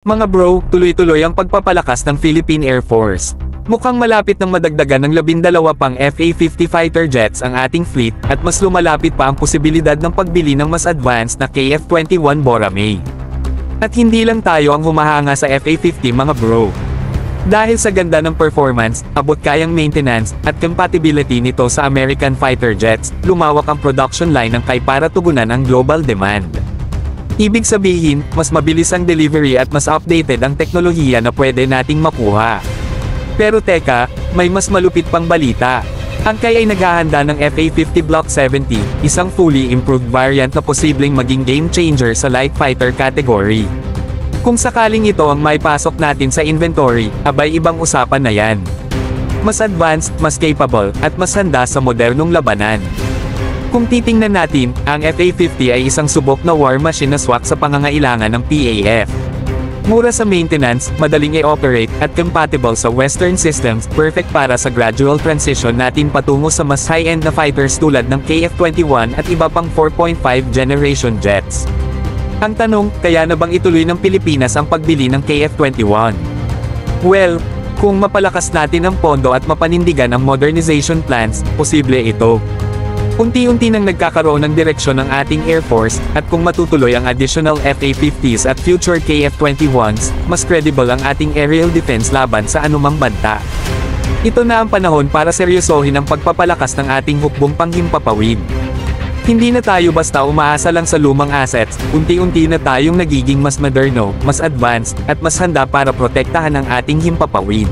Mga bro, tuloy-tuloy ang pagpapalakas ng Philippine Air Force. Mukhang malapit ng madagdagan ng 12 pang FA-50 fighter jets ang ating fleet, at mas lumalapit pa ang posibilidad ng pagbili ng mas advanced na KF-21 Boracay. At hindi lang tayo ang humahanga sa FA-50 mga bro. Dahil sa ganda ng performance, abot kayang maintenance, at compatibility nito sa American fighter jets, lumawak ang production line ng KAI para tugunan ang global demand. Ibig sabihin, mas mabilis ang delivery at mas updated ang teknolohiya na pwede nating makuha. Pero teka, may mas malupit pang balita. Ang KAI ay naghahanda ng FA-50 Block 70, isang fully improved variant na posibleng maging game changer sa light fighter category. Kung sakaling ito ang maipasok natin sa inventory, abay ibang usapan na yan. Mas advanced, mas capable, at mas handa sa modernong labanan. Kung titingnan natin, ang FA-50 ay isang subok na war machine na swak sa pangangailangan ng PAF. Mura sa maintenance, madaling i-operate, at compatible sa Western systems, perfect para sa gradual transition natin patungo sa mas high-end na fighters tulad ng KF-21 at iba pang 4.5 generation jets. Ang tanong, kaya na bang ituloy ng Pilipinas ang pagbili ng KF-21? Well, kung mapalakas natin ang pondo at mapanindigan ang modernization plans, posible ito. Unti-unti nang nagkakaroon ng direksyon ng ating Air Force, at kung matutuloy ang additional FA-50s at future KF-21s, mas credible ang ating aerial defense laban sa anumang banta. Ito na ang panahon para seryosohin ang pagpapalakas ng ating hukbong panghimpapawid. Hindi na tayo basta umaasa lang sa lumang assets, unti-unti na tayong nagiging mas moderno, mas advanced, at mas handa para protektahan ang ating himpapawid.